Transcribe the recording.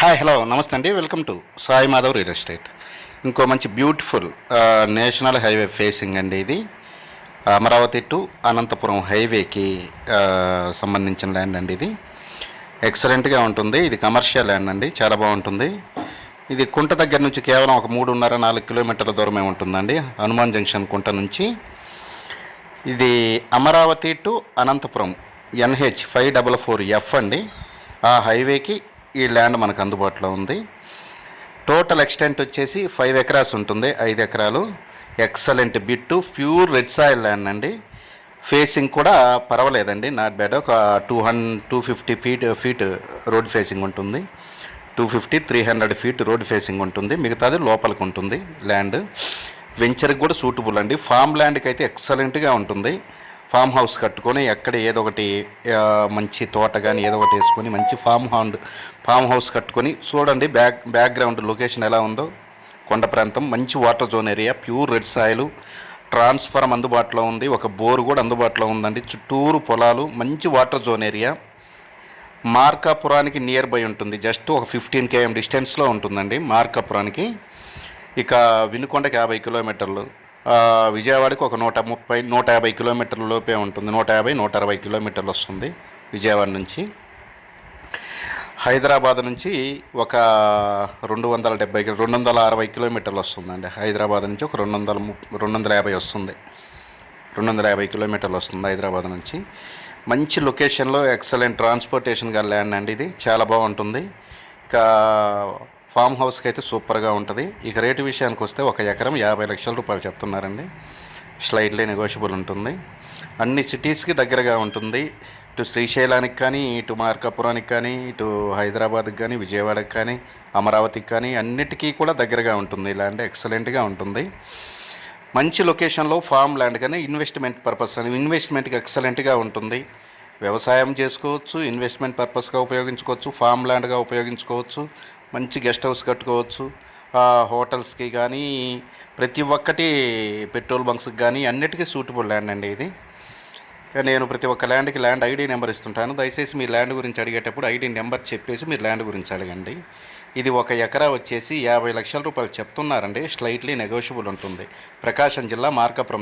Hi hello నమస్తే అండి. Welcome to Sai Madhav real estate. ఇంకో మంచి బ్యూటిఫుల్ నేషనల్ హైవే ఫేసింగ్ అండి. ఇది అమరావతి టు అనంతపురం హైవేకి సంబంధించిన ల్యాండ్ అండి. ఇది ఎక్సలెంట్గా ఉంటుంది. ఇది కమర్షియల్ ల్యాండ్ అండి, చాలా బాగుంటుంది. ఇది కుంట దగ్గర నుంచి కేవలం ఒక 3.5-4 కిలోమీటర్ల దూరమే ఉంటుందండి. హనుమాన్ జంక్షన్ కుంట నుంచి. ఇది Amaravati to Anantapuram NH 544F అండి. ఆ హైవేకి ఈ ల్యాండ్ మనకు అందుబాటులో ఉంది. టోటల్ ఎక్స్టెంట్ వచ్చేసి 5 ఎకరాస్ ఉంటుంది. 5 ఎకరాలు excellent bit, pure red soil land అండి. ఫేసింగ్ కూడా పర్వాలేదండి, నాట్ బ్యాడ్. ఒక 250 ఫీట్ రోడ్ ఫేసింగ్ ఉంటుంది. 250-300 ఫీట్ రోడ్ ఫేసింగ్ ఉంటుంది. మిగతాది లోపలికి ఉంటుంది ల్యాండ్. వెంచర్కి కూడా సూటబుల్ అండి. ఫామ్ ల్యాండ్కి అయితే ఎక్సలెంట్గా ఉంటుంది. ఫామ్ హౌస్ కట్టుకొని ఎక్కడ ఏదో ఒకటి మంచి తోట కానీ ఏదో ఒకటి వేసుకొని మంచి ఫామ్ హౌస్ కట్టుకొని చూడండి. బ్యాక్గ్రౌండ్ లొకేషన్ ఎలా ఉందో. కొండ ప్రాంతం, మంచి water zone area, pure red soil, transform అందుబాటులో ఉంది. ఒక బోర్ కూడా అందుబాటులో ఉందండి. చుట్టూరు పొలాలు, మంచి వాటర్ జోన్ ఏరియా. మార్కాపురానికి నియర్ బై ఉంటుంది. జస్ట్ ఒక 15 km డిస్టెన్స్లో ఉంటుందండి మార్కాపురానికి. ఇక వినుకొండకి 50 కిలోమీటర్లు, విజయవాడకి ఒక 130-150 కిలోమీటర్ల లోపే ఉంటుంది. 150-160 కిలోమీటర్లు వస్తుంది విజయవాడ నుంచి. హైదరాబాద్ నుంచి ఒక 260 కిలోమీటర్లు వస్తుందండి. హైదరాబాద్ నుంచి ఒక 250 వస్తుంది. 250 కిలోమీటర్లు వస్తుంది హైదరాబాద్ నుంచి. మంచి లొకేషన్లో ఎక్సలెంట్ ట్రాన్స్పోర్టేషన్ గా ల్యాండ్ అండి. ఇది చాలా బాగుంటుంది. ఇక ఫామ్ హౌస్కి అయితే సూపర్గా ఉంటుంది. ఇక రేటు విషయానికి వస్తే ఒక ఎకరం 50 లక్షల రూపాయలు చెప్తున్నారండి. స్లైడ్లీ నెగోషియబుల్ ఉంటుంది. అన్ని సిటీస్కి దగ్గరగా ఉంటుంది. ఇటు శ్రీశైలానికి కానీ, ఇటు మార్కాపురానికి కానీ, ఇటు హైదరాబాద్కి కానీ, విజయవాడకి కానీ, అమరావతికి కానీ అన్నిటికీ కూడా దగ్గరగా ఉంటుంది. ల్యాండ్ ఎక్సలెంట్గా ఉంటుంది. మంచి లొకేషన్లో ఫామ్ ల్యాండ్ కానీ ఇన్వెస్ట్మెంట్ పర్పస్ అని, ఇన్వెస్ట్మెంట్కి ఎక్సలెంట్గా ఉంటుంది. వ్యవసాయం చేసుకోవచ్చు, ఇన్వెస్ట్మెంట్ పర్పస్గా ఉపయోగించుకోవచ్చు, ఫామ్ ల్యాండ్గా ఉపయోగించుకోవచ్చు, మంచి గెస్ట్ హౌస్ కట్టుకోవచ్చు. హోటల్స్కి కానీ ప్రతి ఒక్కటి, పెట్రోల్ బంక్స్కి కానీ అన్నిటికీ సూటబుల్ ల్యాండ్ అండి ఇది. నేను ప్రతి ఒక్క ల్యాండ్కి ల్యాండ్ ఐడి నెంబర్ ఇస్తుంటాను. దయచేసి మీ ల్యాండ్ గురించి అడిగేటప్పుడు ఐడి నెంబర్ చెప్పేసి మీరు ల్యాండ్ గురించి అడగండి. ఇది ఒక ఎకరా వచ్చేసి 50 లక్షల రూపాయలు చెప్తున్నారండి. స్లైట్లీ నెగోషియబుల్ ఉంటుంది. ప్రకాశం జిల్లా మార్కాపురం